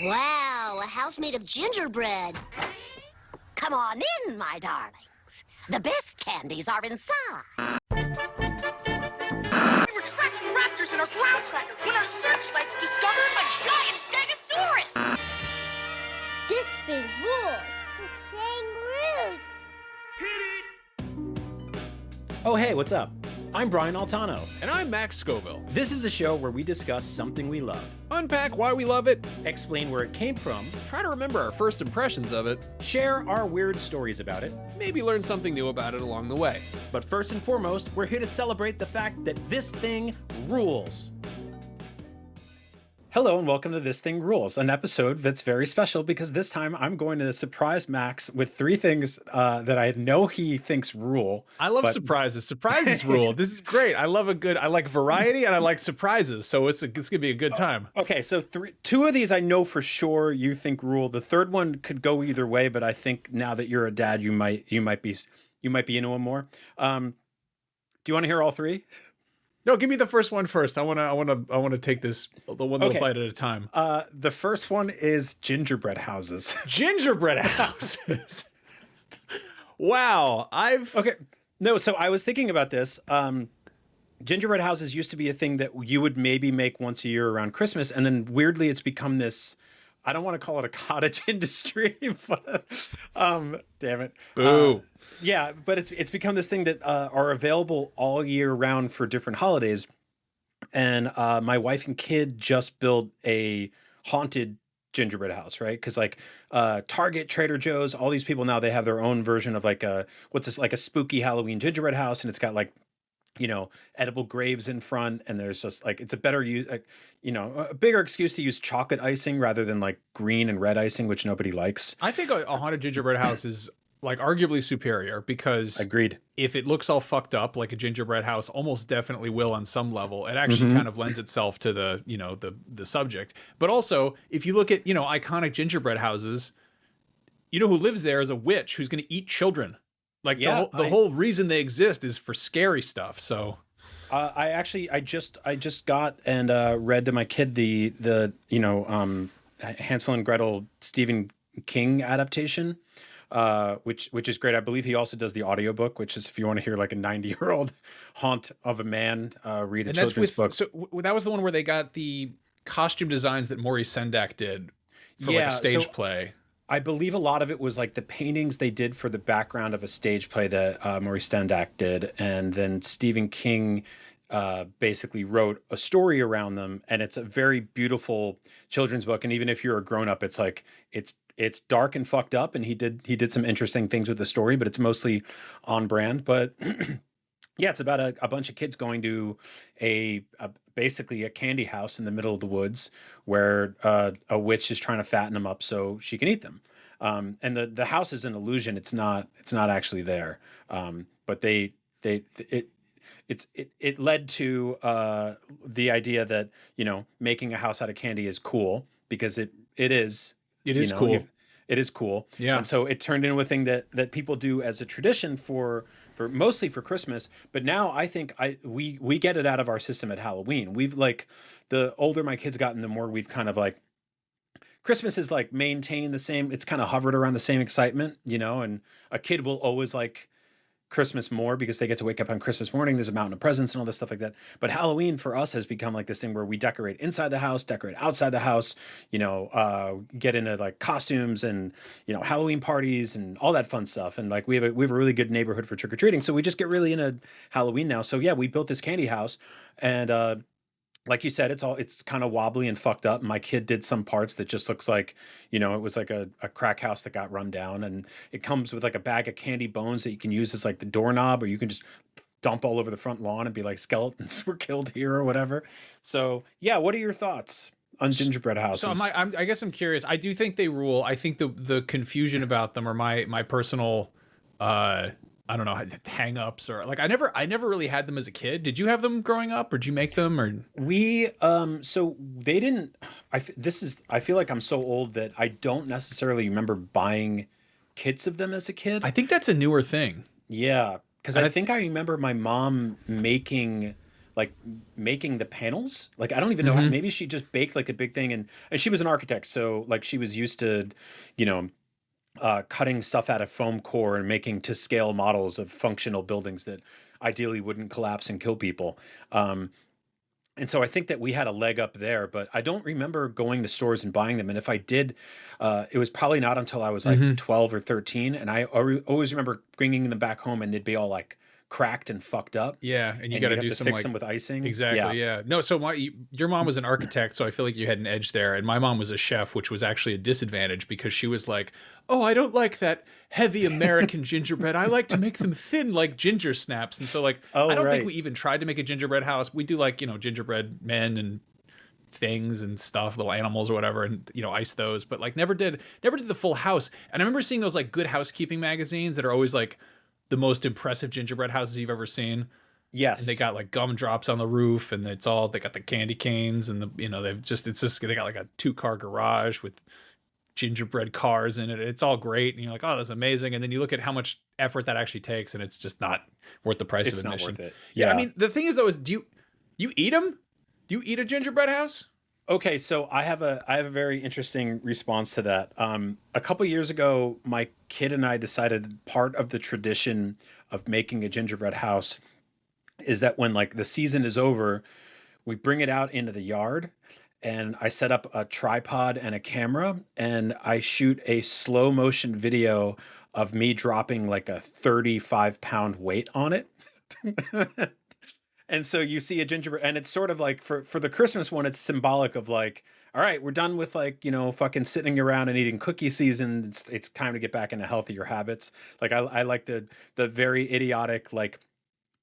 Wow, a house made of gingerbread. Come on in, my darlings. The best candies are inside. We were tracking raptors in our ground tracker when our searchlights discovered a giant Stegosaurus! This thing rules. This thing rules. Oh, hey, what's up? I'm Brian Altano. And I'm Max Scoville. This is a show where we discuss something we love, Unpack why we love it, explain where it came from, try to remember our first impressions of it, share our weird stories about it. maybe learn something new about it along the way. But first and foremost, we're here to celebrate the fact that this thing rules. Hello and welcome to This Thing Rules, an episode that's very special because this time I'm going to surprise Max with three things that I know he thinks rule. I love surprises. Surprises rule. This is great. I like variety and I like surprises. So it's gonna be a good time. Okay, so two of these I know for sure you think rule. The third one could go either way, but I think now that you're a dad, you might be into them more. Do you want to hear all three? No, give me the first one first. I wanna take this the one little bite at a time. The first one is gingerbread houses. Gingerbread houses. Wow. So I was thinking about this. Gingerbread houses used to be a thing that you would maybe make once a year around Christmas, and then weirdly it's become this, I don't want to call it a cottage industry, but damn it. Boo. Yeah, but it's become this thing that are available all year round for different holidays. And my wife and kid just built a haunted gingerbread house, right? Because like Target, Trader Joe's, all these people now, they have their own version of like a spooky Halloween gingerbread house, and it's got like, edible graves in front, and there's just like, it's a better use, a bigger excuse to use chocolate icing rather than like green and red icing, which nobody likes. I think a haunted gingerbread house is like arguably superior because agreed. If it looks all fucked up like a gingerbread house almost definitely will on some level, it actually kind of lends itself to the, the subject. But also, if you look at, iconic gingerbread houses, who lives there is a witch who's going to eat children. Like the whole reason they exist is for scary stuff. So I just got and read to my kid the Hansel and Gretel Stephen King adaptation, which is great. I believe he also does the audiobook, which is if you want to hear like a 90-year-old haunt of a man read a children's book. So that was the one where they got the costume designs that Maurice Sendak did for like a stage play. I believe a lot of it was like the paintings they did for the background of a stage play that Maurice Sendak did, and then Stephen King basically wrote a story around them, and it's a very beautiful children's book. And even if you're a grown-up, it's like it's dark and fucked up, and he did some interesting things with the story, but it's mostly on brand. But yeah, it's about a bunch of kids going to basically a candy house in the middle of the woods where a witch is trying to fatten them up so she can eat them. And the house is an illusion. It's not actually there. But it led to the idea that, making a house out of candy is cool because it is cool. It is cool. Yeah. And so it turned into a thing that people do as a tradition for mostly for Christmas. But now I think we get it out of our system at Halloween. We've like, the older my kids gotten, the more we've kind of like, Christmas is like maintained the same. It's kind of hovered around the same excitement, and a kid will always like Christmas more because they get to wake up on Christmas morning. There's a mountain of presents and all this stuff like that. But Halloween for us has become like this thing where we decorate inside the house, decorate outside the house, get into like costumes and, Halloween parties and all that fun stuff. And like we have a really good neighborhood for trick or treating. So we just get really into Halloween now. So yeah, we built this candy house, and like you said, it's kind of wobbly and fucked up. My kid did some parts that just looks like, it was like a crack house that got run down, and it comes with like a bag of candy bones that you can use as like the doorknob, or you can just dump all over the front lawn and be like, skeletons were killed here or whatever. So yeah, what are your thoughts on gingerbread houses? So I guess I'm curious. I do think they rule. I think the confusion about them, or my personal I don't know, hang-ups, or like I never really had them as a kid. Did you have them growing up, or did you make them? Or we so they didn't. I feel like I'm so old that I don't necessarily remember buying kits of them as a kid. I think that's a newer thing. Yeah, because I think I remember my mom making like making the panels. Like, I don't even know how, maybe she just baked like a big thing, and she was an architect. So like she was used to, you know, cutting stuff out of foam core and making to scale models of functional buildings that ideally wouldn't collapse and kill people. And so I think that we had a leg up there, but I don't remember going to stores and buying them. And if I did, it was probably not until I was like 12 or 13. And I always remember bringing them back home and they'd be all like cracked and fucked up. Yeah, and you got to do some fix like them with icing. Exactly. Yeah. No. So your mom was an architect, so I feel like you had an edge there, and my mom was a chef, which was actually a disadvantage because she was like, "Oh, I don't like that heavy American gingerbread. I like to make them thin like ginger snaps." And so like, I don't think we even tried to make a gingerbread house. We do like, you know, gingerbread men and things and stuff, little animals or whatever, and, you know, ice those, but like never did the full house. And I remember seeing those like Good Housekeeping magazines that are always like the most impressive gingerbread houses you've ever seen. Yes. And they got like gumdrops on the roof, and they got the candy canes, and they got like a 2-car garage with gingerbread cars in it. It's all great. And you're like, oh, that's amazing. And then you look at how much effort that actually takes, and it's just not worth the price of admission. It's not worth it. Yeah. I mean, the thing is though, is do you eat them? Do you eat a gingerbread house? Okay, so I have a very interesting response to that. A couple years ago, my kid and I decided part of the tradition of making a gingerbread house is that when like the season is over, we bring it out into the yard, and I set up a tripod and a camera, and I shoot a slow motion video of me dropping like a 35-pound weight on it. And so you see a gingerbread, and it's sort of like for the Christmas one, it's symbolic of like, all right, we're done with like, you know, fucking sitting around and eating cookie season. It's time to get back into healthier habits. Like I like the very idiotic, like,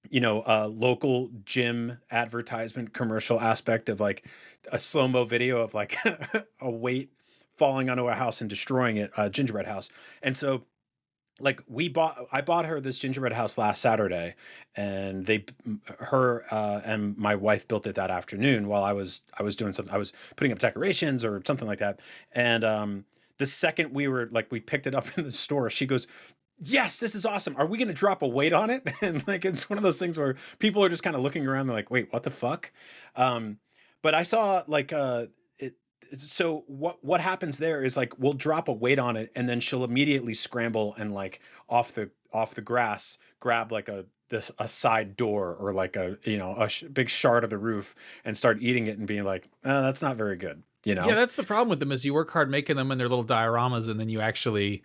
you know, local gym advertisement commercial aspect of like a slow-mo video of like a weight falling onto a house and destroying it, a gingerbread house. And so like I bought her this gingerbread house last Saturday, and her and my wife built it that afternoon while I was doing something. I was putting up decorations or something like that. And the second we picked it up in the store, she goes, "Yes, this is awesome. Are we going to drop a weight on it?" And like, it's one of those things where people are just kind of looking around. They're like, "Wait, what the fuck?" But I saw like so what happens there is like we'll drop a weight on it, and then she'll immediately scramble and like off the grass grab like a side door or like a, you know, big shard of the roof and start eating it and being like, that's not very good, you know. Yeah, that's the problem with them, is you work hard making them in their little dioramas, and then you actually,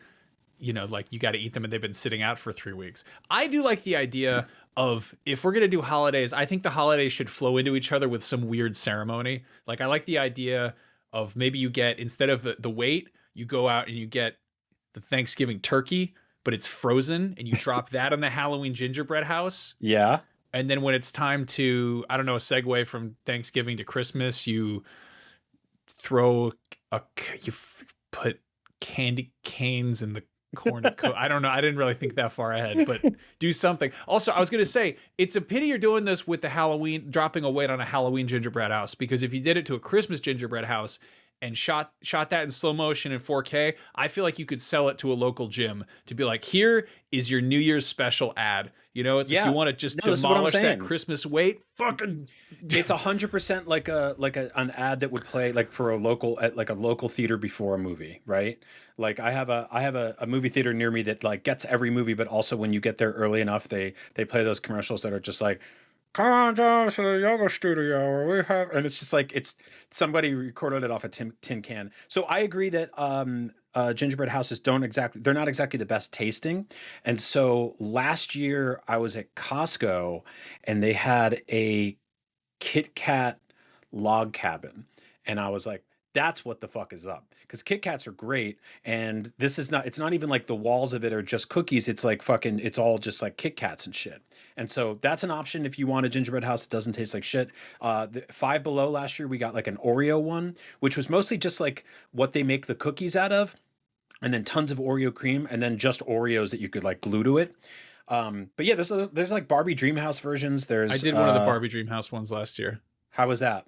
you know, like you got to eat them, and they've been sitting out for 3 weeks. I do like the idea of, if we're going to do holidays, I think the holidays should flow into each other with some weird ceremony. Like I like the idea of maybe you get, instead of the weight, you go out and you get the Thanksgiving turkey, but it's frozen, and you drop that on the Halloween gingerbread house. Yeah. And then when it's time to, I don't know, a segue from Thanksgiving to Christmas, you put candy canes in the cornucopia. I don't know. I didn't really think that far ahead, but do something. Also, I was going to say, it's a pity you're doing this with the Halloween, dropping a weight on a Halloween gingerbread house, because if you did it to a Christmas gingerbread house and shot that in slow motion in 4K, I feel like you could sell it to a local gym to be like, here is your New Year's special ad. You know, it's if you want to just demolish that Christmas weight, fucking. It's 100% like an ad that would play like for a local theater before a movie, right? Like I have a movie theater near me that like gets every movie, but also when you get there early enough, they play those commercials that are just like, "Come on down to the yoga studio where we have," and it's just like, it's somebody recorded it off a tin can. So I agree that gingerbread houses they're not exactly the best tasting. And so last year I was at Costco, and they had a Kit Kat log cabin, and I was like, that's what the fuck is up, because Kit Kats are great, and it's not even like the walls of it are just cookies. It's like fucking, it's all just like Kit Kats and shit. And so that's an option if you want a gingerbread house that doesn't taste like shit. The Five Below last year, we got like an Oreo one, which was mostly just like what they make the cookies out of, and then tons of Oreo cream, and then just Oreos that you could like glue to it. But yeah, there's like Barbie Dreamhouse versions. I did one of the Barbie Dreamhouse ones last year. How was that?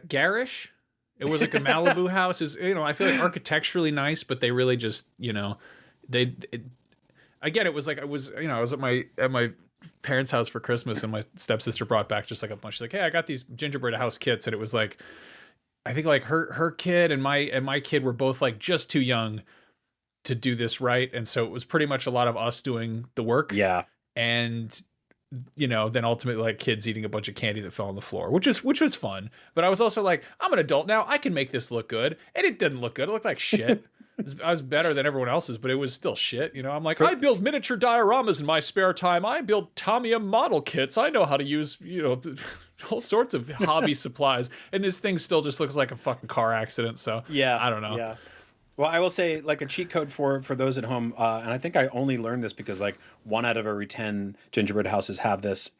Garish. It was like a Malibu house. I feel like architecturally nice, but they really just, again, it was like, I was at my parents' house for Christmas, and my stepsister brought back just like a bunch. She's like, hey, I got these gingerbread house kits, and it was like, I think like her kid and my kid were both like just too young to do this right, and so it was pretty much a lot of us doing the work. Yeah, and then ultimately like kids eating a bunch of candy that fell on the floor, which was fun. But I was also like, I'm an adult now, I can make this look good, and it didn't look good. It looked like shit. I was better than everyone else's, but it was still shit. I'm like, I build miniature dioramas in my spare time. I build Tamiya model kits. I know how to use, all sorts of hobby supplies. And this thing still just looks like a fucking car accident. So yeah, I don't know. Yeah. Well, I will say like a cheat code for those at home, and I think I only learned this because like 1 out of every 10 gingerbread houses have this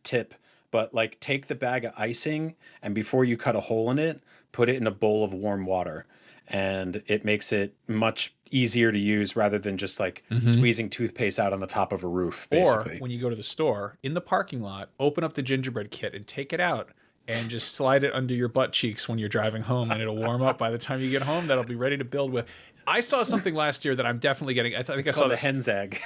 tip. But like take the bag of icing, and before you cut a hole in it, put it in a bowl of warm water. And it makes it much easier to use rather than just like squeezing toothpaste out on the top of a roof, basically. Or when you go to the store, in the parking lot, open up the gingerbread kit and take it out and just slide it under your butt cheeks when you're driving home, and it'll warm up by the time you get home. That'll be ready to build with. I saw something last year that I'm definitely getting. I think I saw the hen's egg.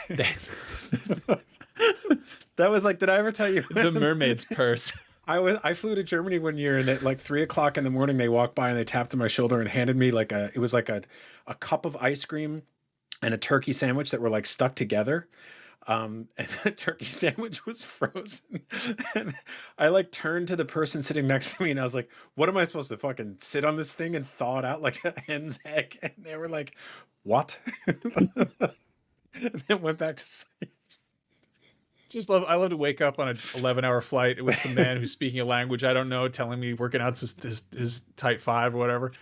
That was like, did I ever tell you? The mermaid's purse. I flew to Germany one year, and at like 3 o'clock in the morning, they walked by and they tapped on my shoulder and handed me like it was like a cup of ice cream and a turkey sandwich that were like stuck together. And the turkey sandwich was frozen. And I like turned to the person sitting next to me, and I was like, what am I supposed to fucking sit on this thing and thaw it out like a hen's egg? And they were like, what? And then went back to science. I love to wake up on an 11-hour flight with some man who's speaking a language I don't know, telling me working out his type 5 or whatever.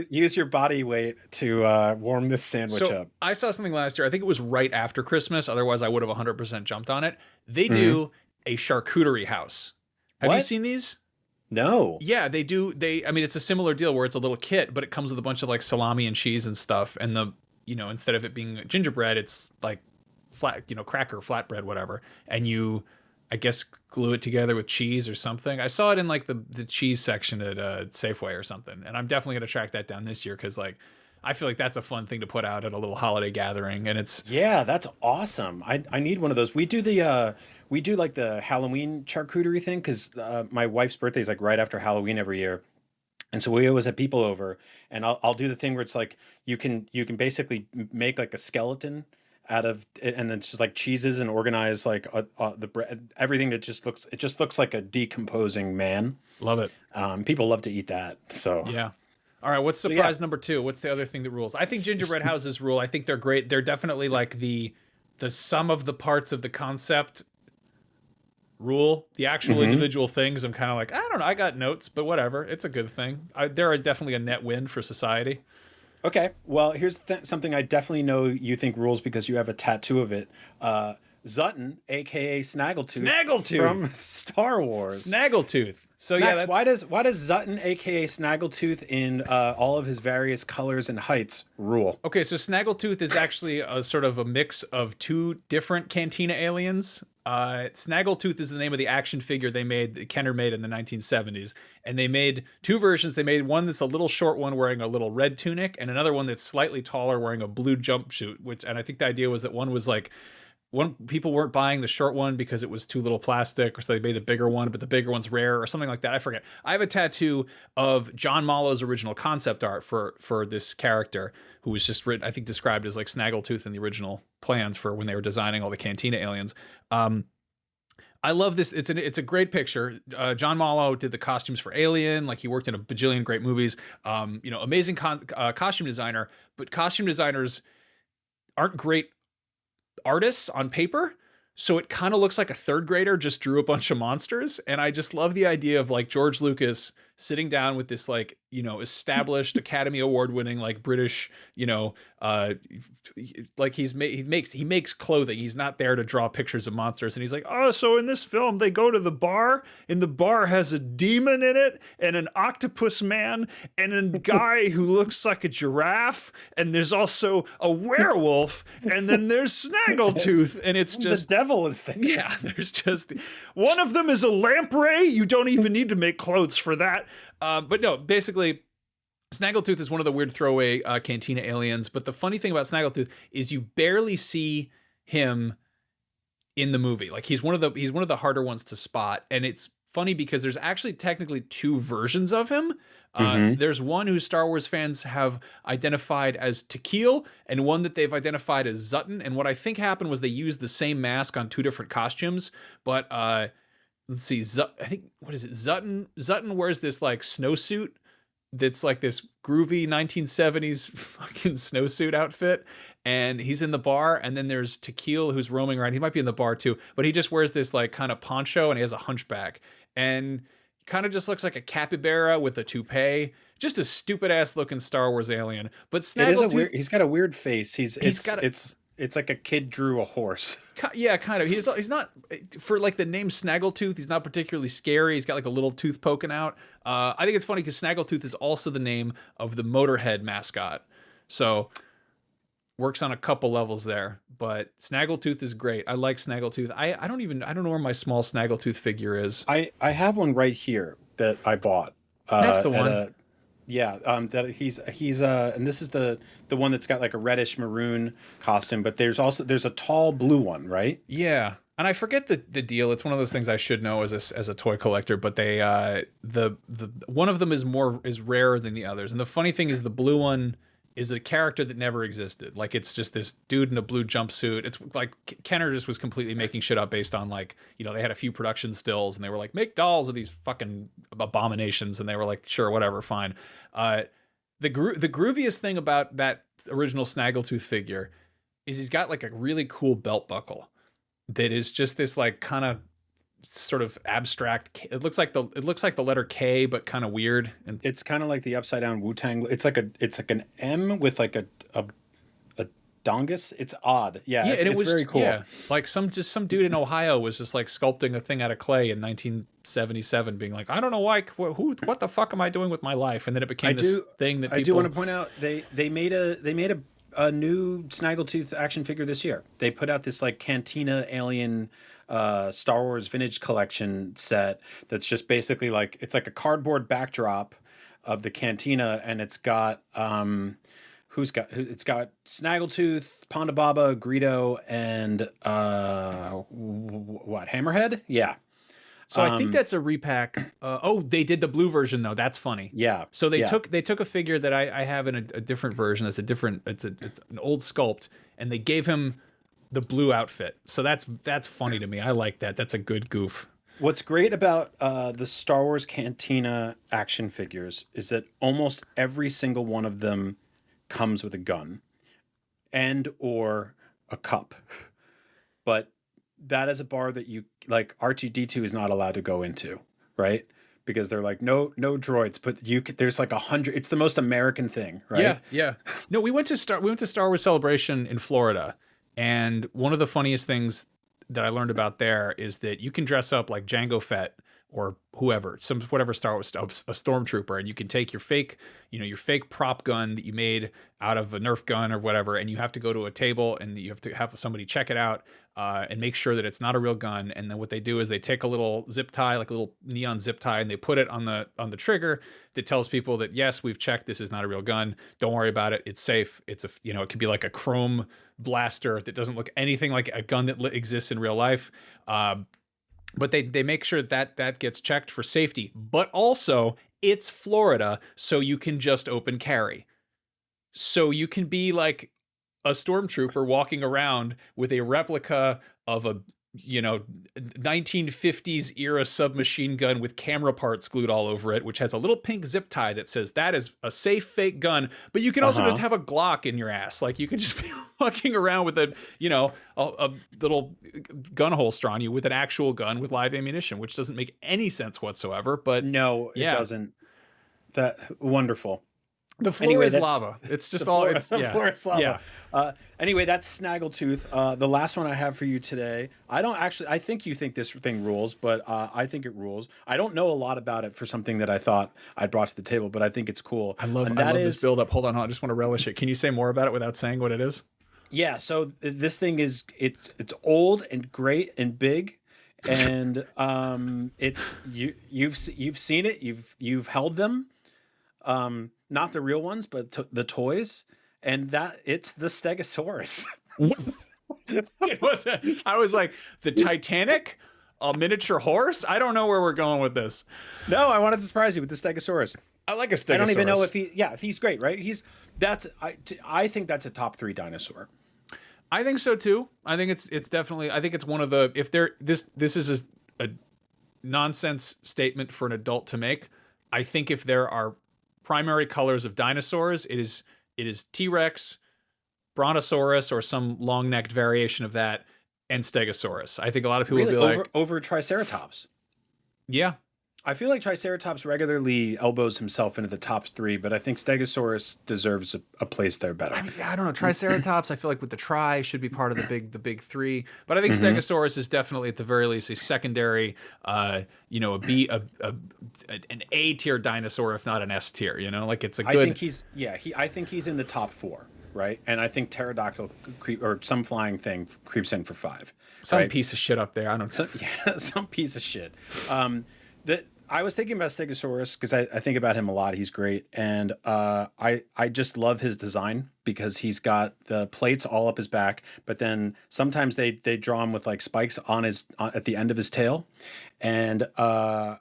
Use your body weight to warm this sandwich up. I saw something last year. I think it was right after Christmas. Otherwise, I would have 100% jumped on it. They do a charcuterie house. Have you seen these? No. Yeah, they do. I mean, it's a similar deal where it's a little kit, but it comes with a bunch of like salami and cheese and stuff. And instead of it being gingerbread, it's like flat, cracker, flatbread, whatever. And you, I guess, glue it together with cheese or something. I saw it in like the cheese section at Safeway or something. And I'm definitely going to track that down this year because like I feel like that's a fun thing to put out at a little holiday gathering. And it's that's awesome. I need one of those. We do like the Halloween charcuterie thing because my wife's birthday is like right after Halloween every year. And so we always have people over, and I'll do the thing where it's like you can basically make like a skeleton out of it, and then just like cheeses and organize like the bread, everything that just looks like a decomposing man. Love it. People love to eat that. So yeah. All right. What's surprise number 2? What's the other thing that rules? I think gingerbread houses rule. I think they're great. They're definitely like the sum of the parts of the concept rule. The actual individual things, I'm kind of like, I don't know. I got notes, but whatever. It's a good thing. They're definitely a net win for society. Okay, well, here's something I definitely know you think rules because you have a tattoo of it. Zutton, a.k.a. Snaggletooth. From Star Wars. Snaggletooth. So Max, yeah, why does Zutton, a.k.a. Snaggletooth, in all of his various colors and heights rule? Okay, so Snaggletooth is actually a sort of a mix of 2 different cantina aliens. Snaggletooth is the name of the action figure Kenner made in the 1970s. And they made 2 versions. They made one that's a little short one wearing a little red tunic, and another one that's slightly taller wearing a blue jumpsuit, and I think the idea was that one was like, people weren't buying the short one because it was too little plastic, or so they made the bigger one, but the bigger one's rare or something like that. I forget. I have a tattoo of John Mallow's original concept art for this character, who was just written, I think described as like Snaggletooth in the original plans for when they were designing all the cantina aliens. I love this. It's a great picture. John Mallow did the costumes for Alien. Like, he worked in a bajillion great movies. Amazing costume designer, but costume designers aren't great artists on paper. So it kind of looks like a 3rd grader just drew a bunch of monsters. And I just love the idea of like George Lucas sitting down with this like, established Academy Award winning like British, like he makes clothing. He's not there to draw pictures of monsters. And he's like, oh, so in this film they go to the bar, and the bar has a demon in it, and an octopus man, and a guy who looks like a giraffe, and there's also a werewolf, and then there's Snaggletooth, and it's just the devil is there. Yeah, there's just one of them is a lamprey. You don't even need to make clothes for that. But no, basically, Snaggletooth is one of the weird throwaway cantina aliens. But the funny thing about Snaggletooth is you barely see him in the movie. Like he's one of the harder ones to spot, and it's funny because there's actually technically two versions of him. There's one who Star Wars fans have identified as Tequil, and one that they've identified as Zutton. And what I think happened was they used the same mask on two different costumes. But let's see, I think, what is it? Zutton wears this like snowsuit that's like this groovy 1970s fucking snowsuit outfit, and he's in the bar. And then there's Tequil, who's roaming around. He might be in the bar too, but he just wears this like kind of poncho, and he has a hunchback, and kind of just looks like a capybara with a toupee. Just a stupid ass looking Star Wars alien. But Snaggletooth, he's got a weird face. It's like a kid drew a horse. Yeah, kind of. He's not, for like the name Snaggletooth, he's not particularly scary. He's got like a little tooth poking out. I think it's funny because Snaggletooth is also the name of the Motorhead mascot. So works on a couple levels there. But Snaggletooth is great. I like Snaggletooth. I don't know where my small Snaggletooth figure is. I have one right here that I bought. That's the one. That he's and this is the one that's got like a reddish maroon costume, but there's a tall blue one, right? Yeah. And I forget the deal. It's one of those things I should know as a toy collector, but they the one of them is rarer than the others. And the funny thing is the blue one is a character that never existed. Like it's just this dude in a blue jumpsuit. It's like Kenner just was completely making shit up based on like, they had a few production stills and they were like, make dolls of these fucking abominations. And they were like, sure, whatever, fine. The grooviest thing about that original Snaggletooth figure is he's got like a really cool belt buckle that is just this like kind of sort of abstract. It looks like the letter K, but kind of weird. And it's kind of like the upside down Wu-Tang. It's like an M with like a dongus. It's odd. Yeah, and it was very cool. Yeah, like some dude in Ohio was just like sculpting a thing out of clay in 1977, being like, I don't know why. What the fuck am I doing with my life? And then it became this thing that people. I do want to point out they made a new Snaggletooth action figure this year. They put out this like Cantina alien Star Wars vintage collection set that's just basically like it's like a cardboard backdrop of the Cantina, and it's got it's got Snaggletooth, Ponda Baba, Greedo, and Hammerhead? Yeah. So I think that's a repack. They did the blue version though. That's funny. Yeah. So they took a figure that I have in a different version. It's an old sculpt, and they gave him the blue outfit. So that's funny to me. I like that. That's a good goof. What's great about the Star Wars Cantina action figures is that almost every single one of them comes with a gun and or a cup. But that is a bar that you like R2-D2 is not allowed to go into, right? Because they're like no droids, but there's like 100. It's the most American thing, right? Yeah. No, we went to Star Wars Celebration in Florida, and one of the funniest things that I learned about there is that you can dress up like Jango Fett or whoever, whatever Star Wars, a stormtrooper, and you can take your fake prop gun that you made out of a Nerf gun or whatever, and you have to go to a table and you have to have somebody check it out and make sure that it's not a real gun. And then what they do is they take a little zip tie, like a little neon zip tie, and they put it on the trigger that tells people that yes, we've checked, this is not a real gun. Don't worry about it. It's safe. It's it could be like a chrome blaster that doesn't look anything like a gun that exists in real life. But they make sure that gets checked for safety. But also, it's Florida, so you can just open carry. So you can be like a stormtrooper walking around with a replica of a 1950s era submachine gun with camera parts glued all over it, which has a little pink zip tie that says that is a safe fake gun. But you can also just have a Glock in your ass. Like you can just be walking around with a little gun holster on you with an actual gun with live ammunition, which doesn't make any sense whatsoever. But no, it doesn't. That wonderful. The floor is lava. It's just all. It's the floor is lava. Yeah. Anyway, that's Snaggletooth. The last one I have for you today. I think you think this thing rules, but I think it rules. I don't know a lot about it for something that I thought I brought to the table, but I think it's cool. I love this build up. Hold on. I just want to relish it. Can you say more about it without saying what it is? Yeah. So this thing is it's old and great and big. And you've seen it. You've held them. Not the real ones, but the toys, and that it's the Stegosaurus. It was. I was like, the Titanic, a miniature horse. I don't know where we're going with this. No, I wanted to surprise you with the Stegosaurus. I like a Stegosaurus. I don't even know if he's great, right? I think that's a top 3 dinosaur. I think so too. I think it's definitely. I think it's one of the. If there this is a nonsense statement for an adult to make. I think if there are primary colors of dinosaurs, it is T-Rex, Brontosaurus, or some long-necked variation of that, and Stegosaurus. I think a lot of people will be like over Triceratops. Yeah. I feel like Triceratops regularly elbows himself into the top 3, but I think Stegosaurus deserves a place there better. I mean, I don't know. Triceratops, I feel like with the tri should be part of the big 3, but I think Stegosaurus is definitely at the very least a secondary, an A tier dinosaur, if not an S tier. You know, like it's a good. I think he's in the top 4, right? And I think pterodactyl or some flying thing creeps in for 5. Some right? piece of shit up there. I don't know. Some piece of shit. I was thinking about Stegosaurus because I think about him a lot. He's great. And I just love his design because he's got the plates all up his back, but then sometimes they draw him with like spikes at the end of his tail. And I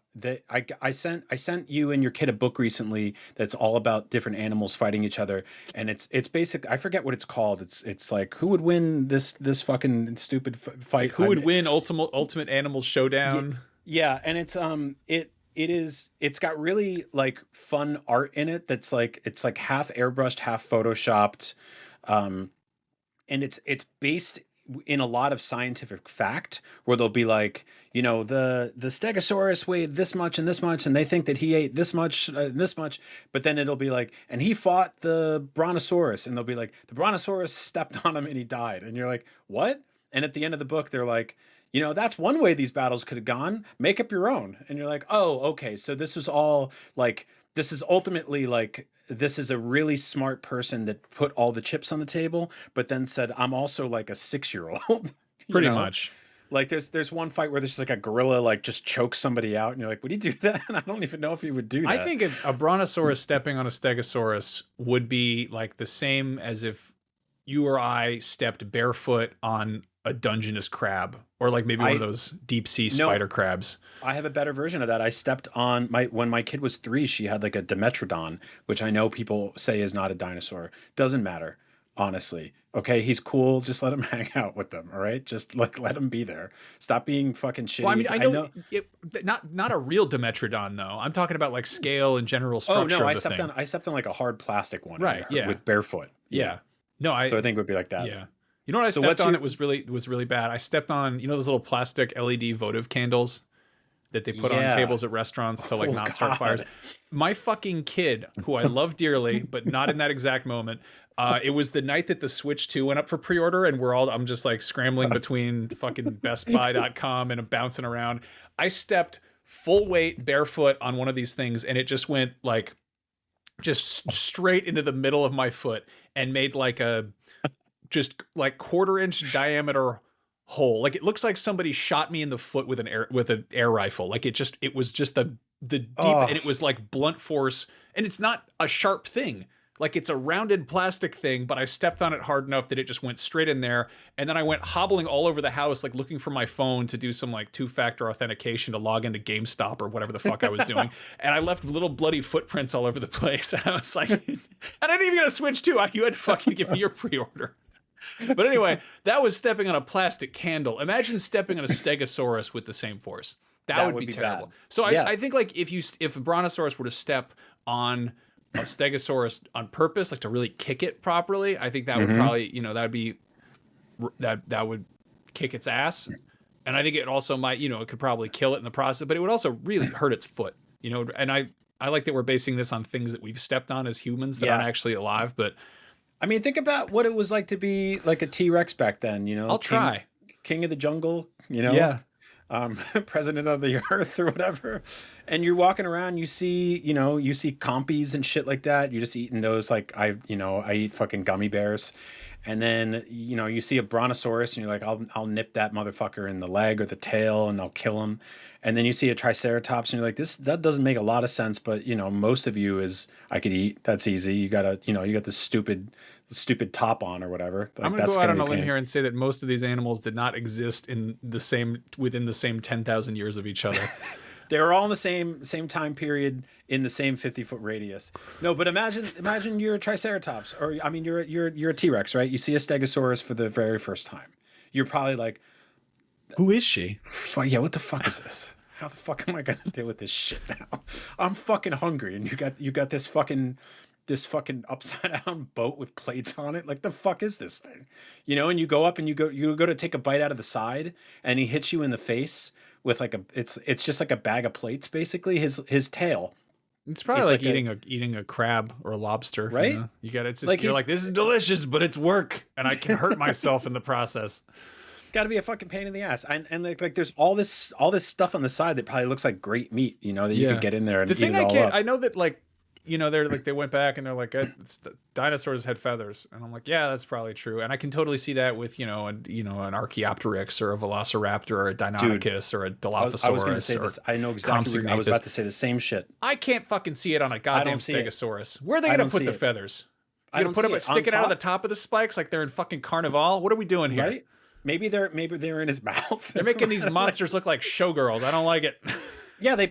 sent you and your kid a book recently that's all about different animals fighting each other. And it's basic. I forget what it's called. It's like, who would win this fucking stupid fight? Who would win Ultimate Animal Showdown? Yeah. And it's got really like fun art in it that's like it's like half airbrushed, half photoshopped, and it's based in a lot of scientific fact where they'll be like, you know, the Stegosaurus weighed this much and this much, and they think that he ate this much, but then it'll be like, and he fought the Brontosaurus, and they'll be like, the Brontosaurus stepped on him and he died, and you're like, what? And at the end of the book, they're like, you know, that's one way these battles could have gone. Make up your own. And you're like, oh, okay. So this was all like, this is ultimately like, this is a really smart person that put all the chips on the table, but then said, I'm also like a 6-year-old. Pretty much. Like there's one fight where there's just like a gorilla like just chokes somebody out, and you're like, would he do that? And I don't even know if he would do that. I think a Brontosaurus stepping on a Stegosaurus would be like the same as if you or I stepped barefoot on a Dungeness crab, or like maybe one of those deep sea spider crabs. I have a better version of that. I stepped on when my kid was 3, she had like a Dimetrodon, which I know people say is not a dinosaur. Doesn't matter, honestly. Okay, he's cool. Just let him hang out with them. All right, just like let him be there. Stop being fucking shitty. Well, I mean, I know. Not a real Dimetrodon though. I'm talking about like scale and general structure. Oh no, I stepped on like a hard plastic one. Right. Yeah. With barefoot. Yeah. No, so I think it would be like that. Yeah. You know what I stepped on? It was really bad. I stepped on, you know, those little plastic LED votive candles that they put on tables at restaurants to like not start fires. My fucking kid, who I love dearly, but not in that exact moment. It was the night that the Switch 2 went up for pre-order, and I'm just like scrambling between fucking bestbuy.com and bouncing around. I stepped full weight barefoot on one of these things, and it just went like just straight into the middle of my foot and made like a just like 1/4-inch diameter hole. Like it looks like somebody shot me in the foot with an air rifle. Like it was just the deep, and it was like blunt force, and it's not a sharp thing. Like it's a rounded plastic thing, but I stepped on it hard enough that it just went straight in there. And then I went hobbling all over the house, like looking for my phone to do some like 2-factor authentication to log into GameStop or whatever the fuck I was doing. And I left little bloody footprints all over the place. And I was like, I didn't even get a Switch 2. You had to fucking give me your pre-order. But anyway, that was stepping on a plastic candle. Imagine stepping on a Stegosaurus with the same force. That would be terrible. Bad. So I think like if a Brontosaurus were to step on a Stegosaurus on purpose, like to really kick it properly, I think that would probably, you know, that would kick its ass. And I think it also might, you know, it could probably kill it in the process, but it would also really hurt its foot, you know. And I like that we're basing this on things that we've stepped on as humans that aren't actually alive. But I mean, think about what it was like to be like a T-Rex back then, you know. I'll try. King of the jungle, you know. Yeah. President of the earth or whatever, and you're walking around, you see compies and shit like that. You're just eating those, like I eat fucking gummy bears, And then, you see a brontosaurus and you're like, I'll nip that motherfucker in the leg or the tail and I'll kill him. And then you see a triceratops and you're like, that doesn't make a lot of sense, but most of you is I could eat. That's easy. You got this stupid top on or whatever. Like, I'm going to go out on a limb here and say that most of these animals did not exist within the same 10,000 years of each other. They were all in the same time period in the same 50-foot radius. No, but imagine you're a triceratops, or I mean you're a T-Rex, right? You see a Stegosaurus for the very first time. You're probably like, who is she? Yeah, what the fuck is this? How the fuck am I gonna deal with this shit now? I'm fucking hungry, and you got this fucking upside down boat with plates on it. Like, the fuck is this thing? And you go up and you go to take a bite out of the side, and he hits you in the face with it's just like a bag of plates, basically. His tail. It's probably like eating a crab or a lobster, right? You got it's just, you're like, this is delicious, but it's work, and I can hurt myself in the process. Got to be a fucking pain in the ass. And like there's all this stuff on the side that probably looks like great meat, that you could get in there and eat it all up. I know that, like, they're like, they went back and they're like, dinosaurs had feathers, and I'm like, yeah, that's probably true, and I can totally see that with an Archaeopteryx or a Velociraptor or a Deinonychus or a Dilophosaurus. I was going to say this. I know exactly. I was about to say the same shit. I can't fucking see it on a goddamn Stegosaurus. Where are they going to put the feathers? They're going to put them stick it out of the top of the spikes like they're in fucking Carnival. What are we doing here? Right? Maybe they're in his mouth. They're making these monsters look like showgirls. I don't like it. Yeah, they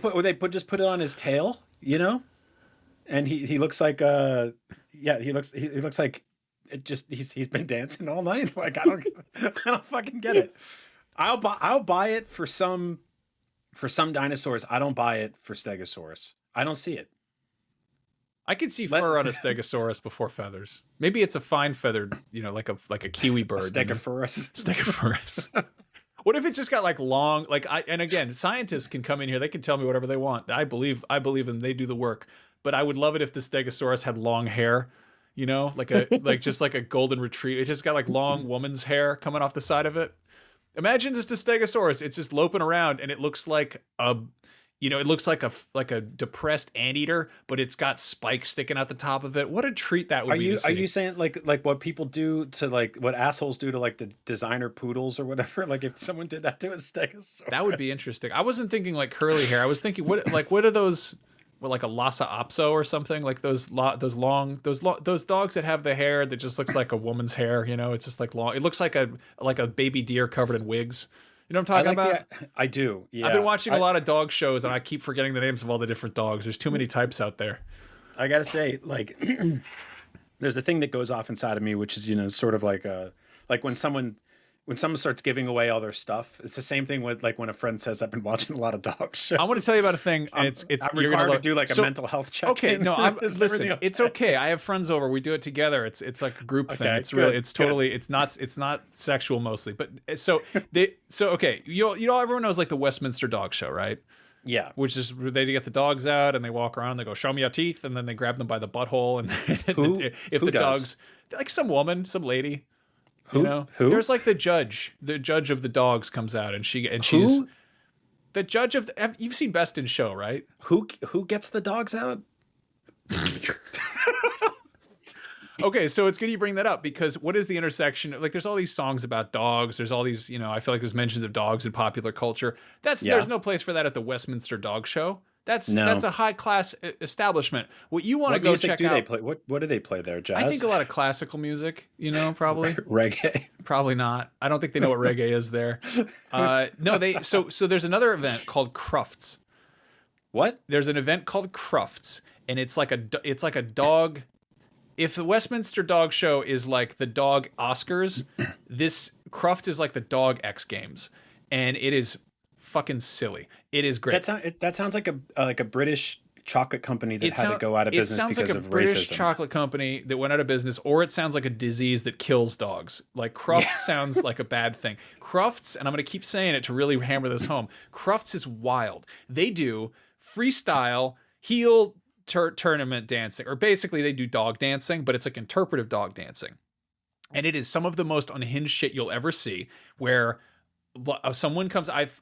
just put it on his tail, and he looks like he looks like it just he's been dancing all night. Like, I don't fucking get it. I'll buy it for some dinosaurs. I don't buy it for Stegosaurus. I don't see it. I could see fur on a Stegosaurus before feathers. Maybe it's a fine feathered, like a kiwi bird. Stegosaurus. Stegosaurus. What if it's just got like long, and again, scientists can come in here. They can tell me whatever they want. I believe them. They do the work. But I would love it if the Stegosaurus had long hair, just like a golden retriever. It just got like long woman's hair coming off the side of it. Imagine just a Stegosaurus. It's just loping around, and it looks like it looks like a depressed anteater, but it's got spikes sticking out the top of it. What a treat that would be to see. Are you saying like what people do to, like, what assholes do to, like, the designer poodles or whatever? Like, if someone did that to a Stegosaurus, that would be interesting. I wasn't thinking like curly hair. I was thinking what are those? Well, like a Lhasa Apso or something, like those dogs that have the hair that just looks like a woman's hair. It's just like long. It looks like a baby deer covered in wigs. You know what I'm talking about? I do. Yeah. I've been watching a lot of dog shows, and I keep forgetting the names of all the different dogs. There's too many types out there. I gotta say, like, there's a thing that goes off inside of me, which is sort of like when someone starts giving away all their stuff. It's the same thing with, like, when a friend says, I've been watching a lot of dog shows. I want to tell you about a thing, and I'm required to do like a mental health check. Okay, no, listen, it's okay. I have friends over. We do it together. It's like a group thing. It's good, really, it's totally, it's not sexual mostly, but okay. Everyone knows, like, the Westminster Dog Show, right? Yeah. Which is, they get the dogs out and they walk around, they go, show me your teeth, and then they grab them by the butthole, and if the dogs, like some woman, some lady. Who? There's like the judge of the dogs comes out, and she's the judge of you've seen Best in Show, right? Who gets the dogs out? Okay, so it's good you bring that up, because what is the intersection? Like, there's all these songs about dogs. There's all these, I feel like there's mentions of dogs in popular culture. There's no place for that at the Westminster Dog Show. That's a high class establishment. What you want to go check out? They play? What do they play there? Jazz? I think a lot of classical music. Probably reggae. Probably not. I don't think they know what reggae is there. No, so there's another event called Crufts. What? There's an event called Crufts, and it's like a dog. If the Westminster Dog Show is like the dog Oscars, this Cruft is like the dog X Games, and it is fucking silly. It is great. That sounds like a British chocolate company that had to go out of business because of racism. It sounds like a British chocolate company that went out of business, or it sounds like a disease that kills dogs. Like, Crufts sounds like a bad thing. Crufts, and I'm going to keep saying it to really hammer this home, Crufts is wild. They do freestyle heel tournament dancing, or basically they do dog dancing, but it's like interpretive dog dancing. And it is some of the most unhinged shit you'll ever see, where someone comes. I've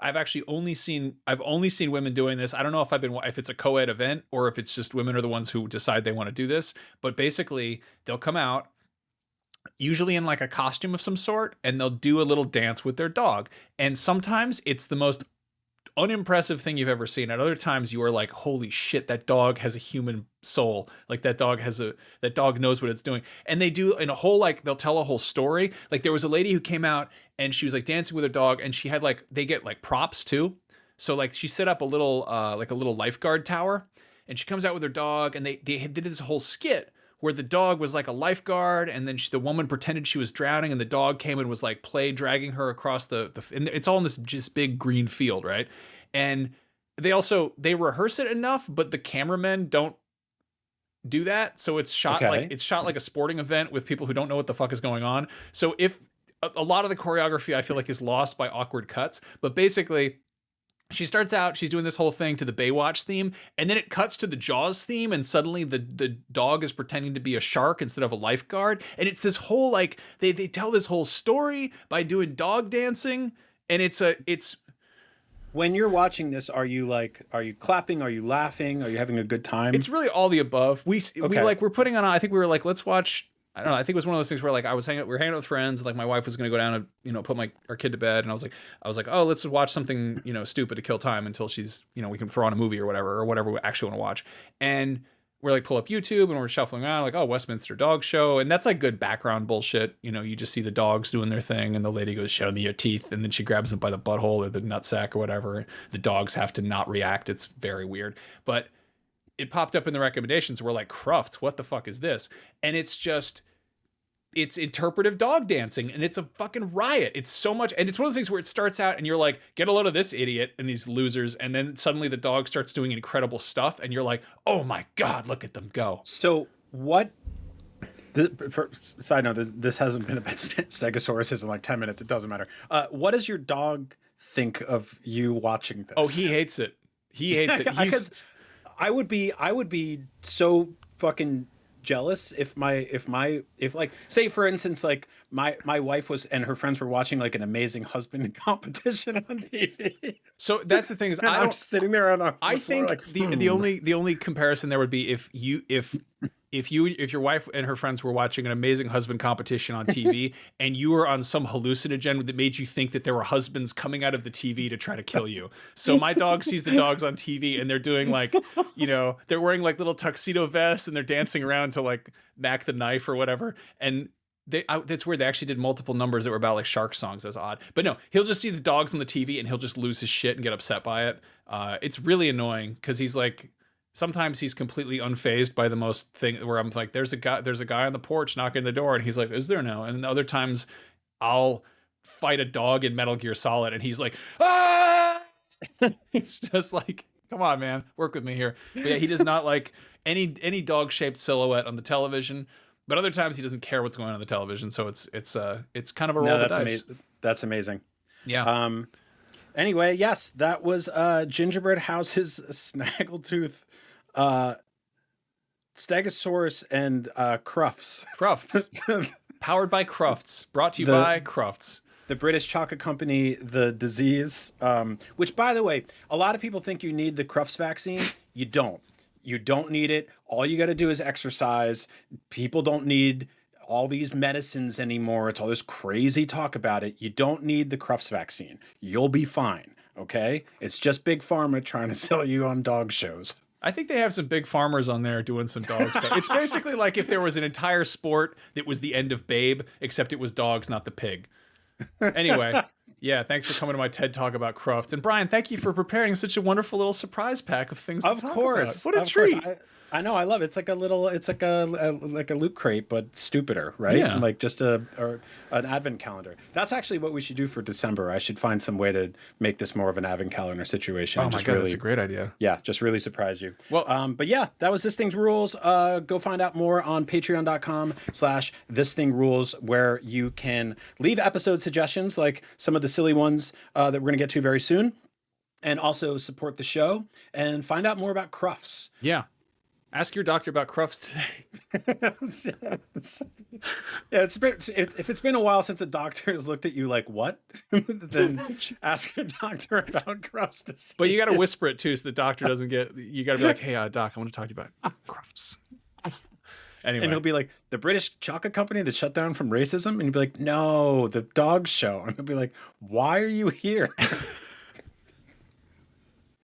only seen women doing this. I don't know if it's a co-ed event or if it's just women are the ones who decide they want to do this. But basically, they'll come out usually in like a costume of some sort, and they'll do a little dance with their dog. And sometimes it's the most unimpressive thing you've ever seen. At other times you are like, holy shit, that dog has a human soul. Like that dog knows what it's doing. And they do in a whole, like, they'll tell a whole story. Like there was a lady who came out and she was like dancing with her dog, and she had like, they get like props too. So like she set up a little like a little lifeguard tower, and she comes out with her dog, and they did this whole skit where the dog was like a lifeguard, and then the woman pretended she was drowning, and the dog came and was like dragging her across and it's all in this just big green field, right? And they rehearse it enough, but the cameramen don't do that, so it's shot like a sporting event with people who don't know what the fuck is going on. So if a lot of the choreography I feel like is lost by awkward cuts, but basically she starts out, she's doing this whole thing to the Baywatch theme, and then it cuts to the Jaws theme, and suddenly the dog is pretending to be a shark instead of a lifeguard. And it's this whole, like, they tell this whole story by doing dog dancing, and it's When you're watching this, are you clapping? Are you laughing? Are you having a good time? It's really all the above. We're putting on, I think we were like, let's watch, I don't know, I think it was one of those things where like we were hanging out with friends, and like my wife was going to go down and, put our kid to bed. And I was like, oh, let's watch something, stupid to kill time until she's, we can throw on a movie or whatever we actually want to watch. And we're like, pull up YouTube, and we're shuffling around like, oh, Westminster Dog Show. And that's like good background bullshit. You just see the dogs doing their thing, and the lady goes, show me your teeth. And then she grabs them by the butthole or the nutsack or whatever. The dogs have to not react. It's very weird. But it popped up in the recommendations. We're like, Crufts, what the fuck is this? And it's interpretive dog dancing, and it's a fucking riot. It's so much, and it's one of those things where it starts out and you're like, get a load of this idiot and these losers, and then suddenly the dog starts doing incredible stuff, and you're like, oh my god, look at them go. So what? Side note, this hasn't been about Stegosauruses in like 10 minutes. It doesn't matter. What does your dog think of you watching this? Oh, he hates it. He hates it. I would be so fucking jealous if like, say for instance, like my wife was and her friends were watching like an Amazing Husband competition on TV. So that's the thing is, I'm just sitting there on the I think like, the only comparison there would be if your wife and her friends were watching an Amazing Husband competition on TV and you were on some hallucinogen that made you think that there were husbands coming out of the TV to try to kill you. So my dog sees the dogs on TV, and they're doing like, they're wearing like little tuxedo vests, and they're dancing around to like Mac the Knife or whatever. And that's weird. They actually did multiple numbers that were about like shark songs. That was odd. But no, he'll just see the dogs on the TV and he'll just lose his shit and get upset by it. It's really annoying because he's like, sometimes he's completely unfazed by the most thing where I'm like, there's a guy on the porch knocking the door, and he's like, is there now? And other times I'll fight a dog in Metal Gear Solid, and he's like, ah! It's just like, come on, man, work with me here. But yeah, he does not like any dog shaped silhouette on the television. But other times he doesn't care what's going on the television. So it's kind of a roll of the dice. That's amazing. Yeah. Anyway, yes, that was Gingerbread Houses, Snaggletooth, Stegosaurus, and Crufts. Powered by Crufts. Brought to you by Crufts. The British chocolate company, the disease, which, by the way, a lot of people think you need the Crufts vaccine. You don't. You don't need it. All you got to do is exercise. People don't need all these medicines anymore. It's all this crazy talk about it. You don't need the Crufts vaccine. You'll be fine. Okay? It's just Big Pharma trying to sell you on dog shows. I think they have some big farmers on there doing some dog stuff. It's basically like if there was an entire sport that was the end of Babe, except it was dogs, not the pig. Anyway, yeah, thanks for coming to my TED Talk about Crufts. And Brian, thank you for preparing such a wonderful little surprise pack of things to talk about. What a treat. I know, I love it. It's like a loot crate, but stupider, right? Yeah. Like just an advent calendar. That's actually what we should do for December. I should find some way to make this more of an advent calendar situation. Oh my God, that's a great idea. Yeah, just really surprise you. Well, but yeah, that was This Thing's Rules. Go find out more on patreon.com/thisthingrules, where you can leave episode suggestions, like some of the silly ones that we're going to get to very soon, and also support the show and find out more about Crufts. Yeah. Ask your doctor about Crufts today. Yeah, if it's been a while since a doctor has looked at you like, what? Then ask your doctor about Crufts disease. But you got to whisper it too, so the doctor doesn't get. You got to be like, "Hey, doc, I want to talk to you about Crufts." Anyway. And he'll be like, the British chocolate company that shut down from racism? And he'll be like, no, the dog show. And he'll be like, why are you here?